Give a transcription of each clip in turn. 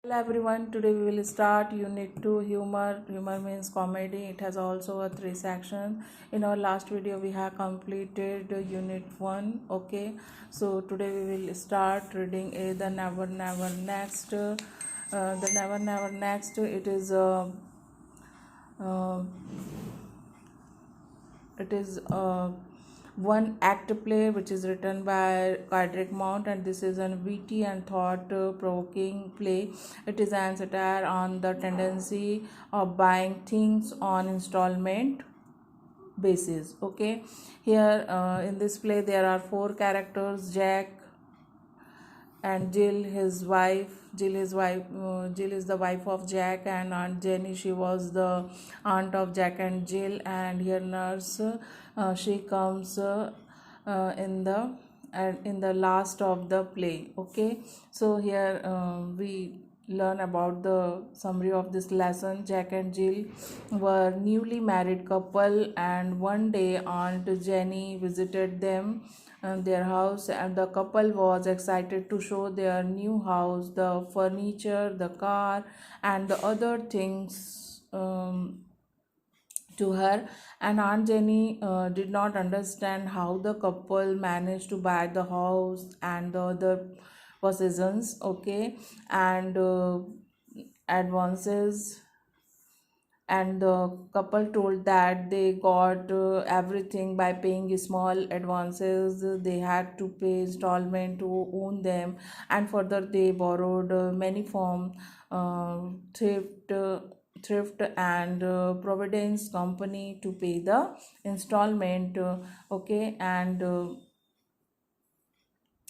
Hello everyone, today we will start unit 2 humor. Humor means comedy. It has also a three section. In our last video we have completed unit 1. Okay, so today we will start reading the never never next. The never never next. Uh, it is one act play which is written by Cedric Mount, and this is a witty and thought provoking play. It is an satire on the tendency of buying things on installment basis. Okay, here in this play there are four characters: Jack and Jill, his wife. Jill is the wife of Jack, and Aunt Jenny, she was the aunt of Jack and Jill. And here nurse, she comes in the last of the play. Okay, so here we learn about the summary of this lesson. Jack and Jill were newly married couple, and one day Aunt Jenny visited them their house, and the couple was excited to show their new house, the furniture, the car, and the other things to her. And Aunt Jenny did not understand how the couple managed to buy the house and the other possessions. Okay, and advances, and the couple told that they got everything by paying small advances. They had to pay installment to own them, and further they borrowed many from thrift and providence company to pay the installment. Okay, and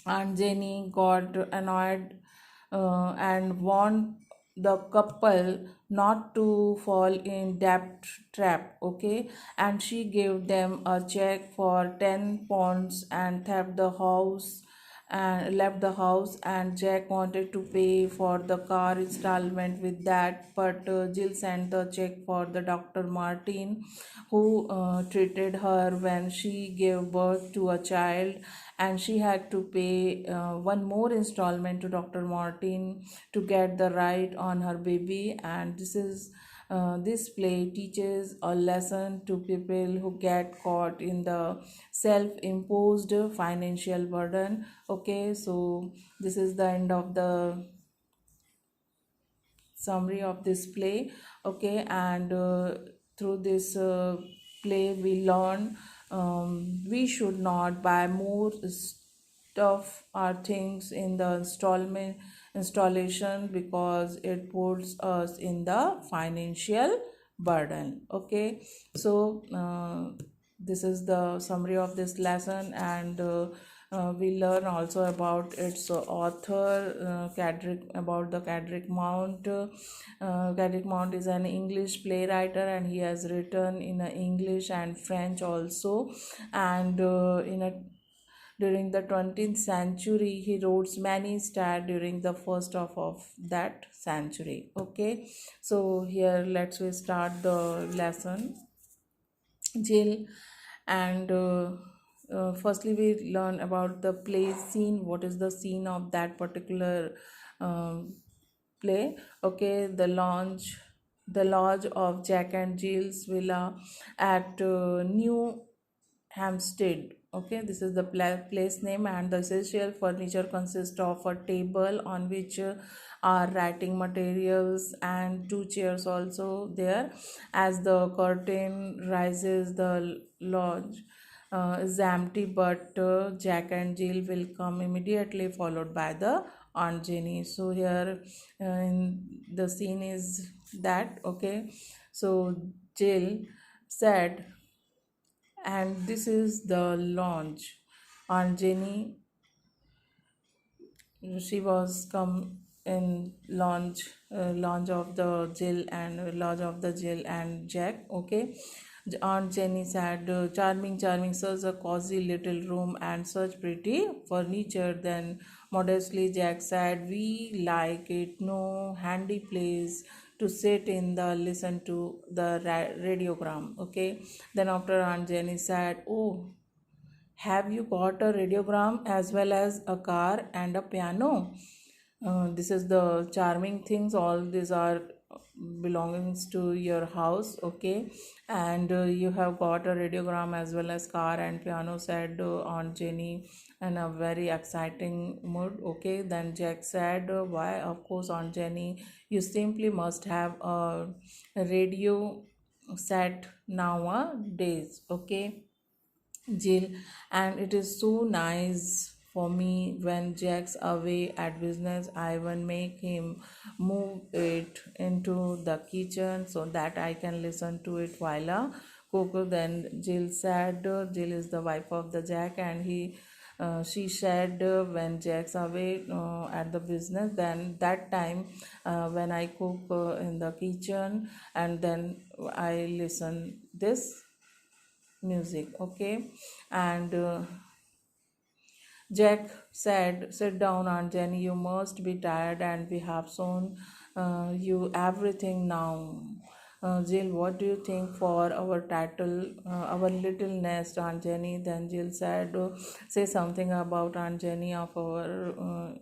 Aunt Jenny got annoyed and warned the couple not to fall in debt trap. Okay, and she gave them a check for 10 pounds and left the house. And Jack wanted to pay for the car installment with that, but Jill sent the check for the Dr. Martin, who treated her when she gave birth to a child, and she had to pay one more installment to Dr. Martin to get the right on her baby. And this play teaches a lesson to people who get caught in the self-imposed financial burden. Okay, so this is the end of the summary of this play. Okay, and through this play we learn we should not buy more stuff or things in the installation, because it puts us in the financial burden. Okay, so this is the summary of this lesson, and we learn also about its author, about the Cedric Mount. Cedric Mount is an English playwright, and he has written in English and French also. And during the 20th century, he wrote many styles during the first half of that century. Okay, so here let's we start the lesson. Jill and firstly we learn about the play scene. What is the scene of that particular play? Okay, the lodge of Jack and Jill's villa at New Hampstead. Okay, this is the place name, and the essential furniture consists of a table on which are writing materials and two chairs also there. As the curtain rises, the lodge is empty, but Jack and Jill will come immediately, followed by the Aunt Jenny. So here in the scene is that. Okay, so Jill said, and this is the launch. Aunt Jenny, she was come in launch of the Jill and Jack. Okay, Aunt Jenny said, charming, charming, such a cozy little room and such pretty furniture. Then modestly Jack said, we like it, no handy place to sit in the listen to the radiogram. Okay, then after Aunt Jenny said, oh, have you got a radiogram as well as a car and a piano? This is the charming things. All these are belongings to your house, okay? And you have got a radiogram as well as car and piano set on Jenny, and a very exciting mood, okay? Then Jack said, why, of course, on Jenny, you simply must have a radio set nowadays, okay, Jill? And it is so nice for me when Jack's away at business. I will make him move it into the kitchen so that I can listen to it while cook. Then Jill said, Jill is the wife of the Jack, and she said, when Jack's away at the business, then that time when I cook in the kitchen, and then I listen this music, okay? And Jack said, sit down, Aunt Jenny, you must be tired, and we have shown you everything now. Jill, what do you think for our title, our little nest, Aunt Jenny? Then Jill said, say something about Aunt Jenny of our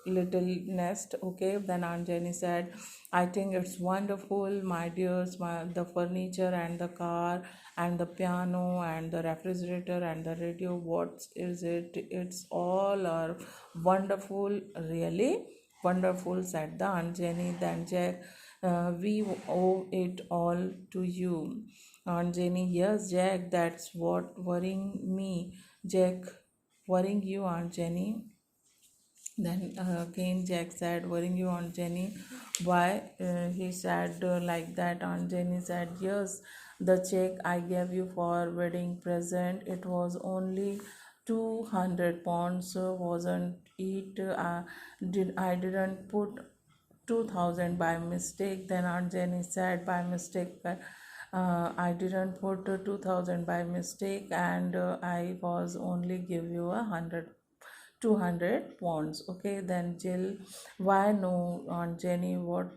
little nest, okay? Then Aunt Jenny said, I think it's wonderful, my dears, the furniture and the car and the piano and the refrigerator and the radio, what is it? It's all are wonderful, really wonderful, said the Aunt Jenny. Then Jack, we owe it all to you. Aunt Jenny, yes, Jack, that's what worrying me. Jack, worrying you, Aunt Jenny? Then again, Jack said, worrying you, Aunt Jenny? Why? He said like that. Aunt Jenny said, yes, the check I gave you for wedding present, it was only 200 pounds, wasn't it? I didn't put 2000 by mistake. Then Aunt Jenny said, by mistake, I didn't put 2000 by mistake, and I was only give you 200 pounds, okay? Then Jill, why no, Aunt Jenny? What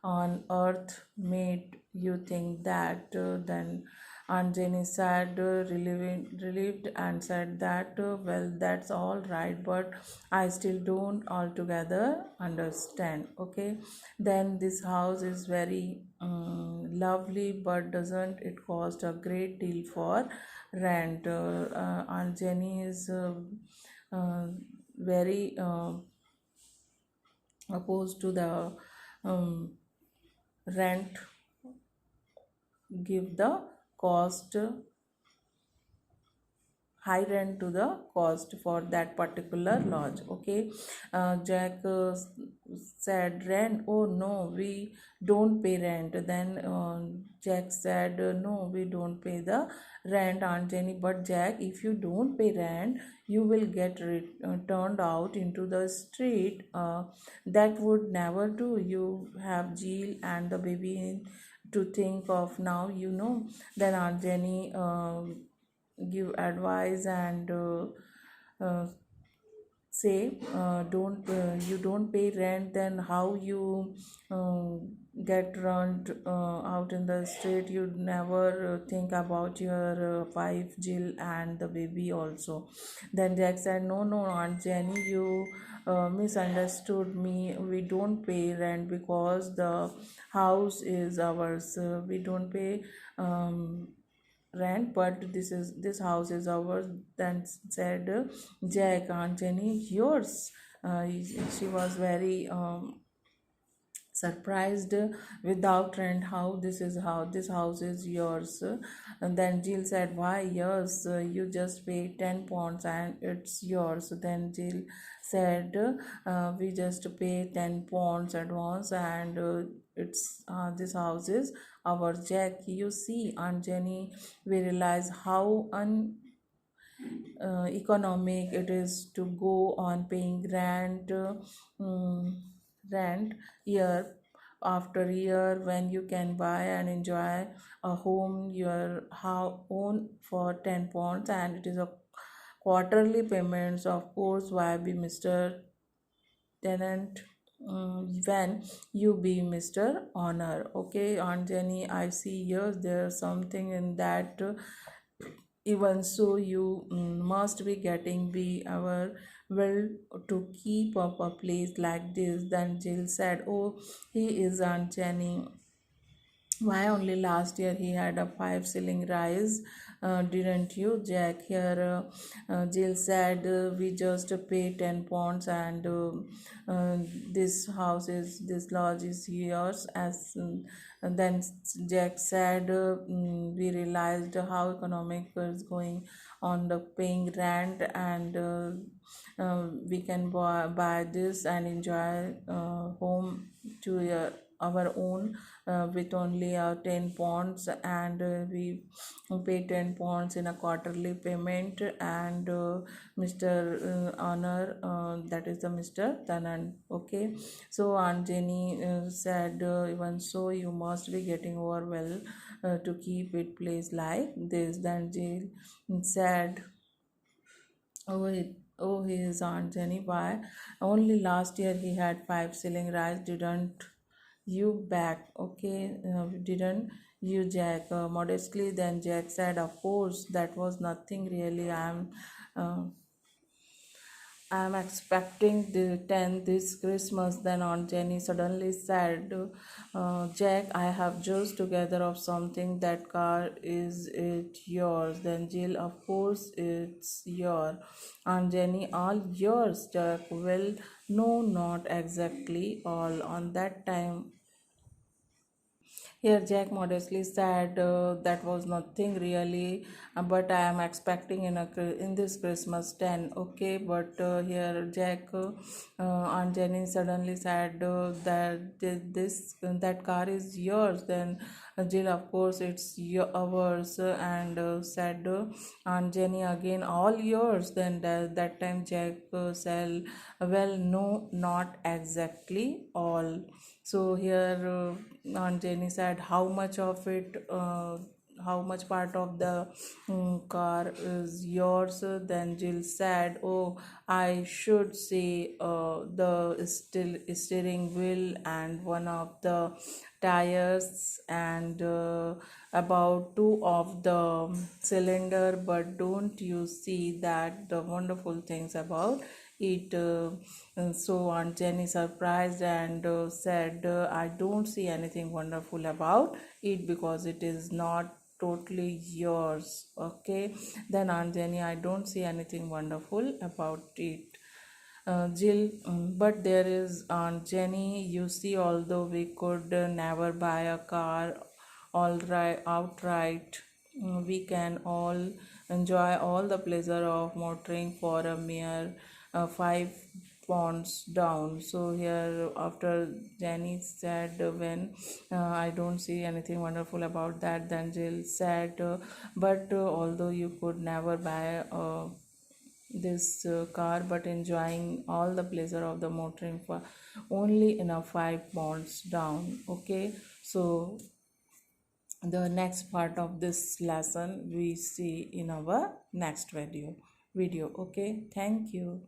on earth made you think that? Then Aunt Jenny said, relieved, and said that, well, that's all right, but I still don't altogether understand. Okay, then this house is very lovely, but doesn't it cost a great deal for rent? Aunt Jenny is uh, very opposed to the um, rent, give the cost, high rent to the cost for that particular lodge, okay? Jack said, rent, oh no, we don't pay rent. Then Jack said, no, we don't pay the rent, Aunt Jenny. But Jack, if you don't pay rent, you will get turned out into the street. That would never do. You have Jill and the baby to think of now, you know. Then Aunt Jenny give advice and uh, say, don't you don't pay rent, then how you get run out in the street? You never think about your wife Jill and the baby also. Then Jack said, no, no, Aunt Jenny, you misunderstood me. We don't pay rent because the house is ours. We don't pay rent, but this house is ours. Then said Jack, Aunt Jenny, yours? She was very surprised, without rent, how this is, how this house is yours? And then Jill said, why, yes, you just pay 10 pounds and it's yours. Then Jill said, we just pay 10 pounds advance, and it's this house is our. Jack, you see, Aunt Jenny, we realize how economic it is to go on paying rent, rent year after year, when you can buy and enjoy a home your own for 10 pounds, and it is a quarterly payments, of course. Why be Mr. Tenant when you be Mr. Honor? Okay, Aunt Jenny, I see, yes, there's something in that. Even so, you must be getting be our well to keep up a place like this. Then Jill said, oh, he is Aunt Jenny. Why only last year he had a five ceiling rise, didn't you, Jack? Here, Jill said, we just pay 10 pounds, and this house is, this lodge is yours. And then Jack said, we realized how economic is going on the paying rent, and we can buy this and enjoy home to our own with only 10 pounds, and we pay 10 pounds in a quarterly payment. And Mr. Honor, that is the Mr. Tanan. Okay, so Aunt Jenny said, even so you must be getting over well to keep it place like this. Then Jill said, oh, he is Aunt Jenny. Why? Only last year he had five ceiling rice, didn't you, back? Okay, didn't you, Jack? Modestly, then Jack said, of course, that was nothing really. Uh, I'm expecting the 10 this Christmas. Then Aunt Jenny suddenly said, Jack, I have just together of something. That car, is it yours? Then Jill, of course it's your. Aunt Jenny, all yours, Jack. Well, no, not exactly all. On that time, here, Jack modestly said, "That was nothing really, but I am expecting in this Christmas 10." Okay, but here Jack, Aunt Jenny suddenly said that that car is yours. Then Jill, of course, it's ours, and said Aunt Jenny again, all yours. Then that time Jack said, "Well, no, not exactly all." So here Aunt Jenny said, how much of it, how much part of the car is yours? Then Jill said, oh, I should say the steering wheel and one of the tires, and about two of the cylinder. But don't you see that the wonderful things about it? And so Aunt Jenny surprised and said, I don't see anything wonderful about it because it is not totally yours. Okay, then Aunt Jenny, I don't see anything wonderful about it. Jill, but there is Aunt Jenny. You see, although we could never buy a car all right outright, we can all enjoy all the pleasure of motoring for a mere 5 pounds down. So here, after Jenny said, when I don't see anything wonderful about that, then Jill said, but although you could never buy this car, but enjoying all the pleasure of the motoring for only in a 5 pounds down. Okay, so the next part of this lesson we see in our next video. Okay, thank you.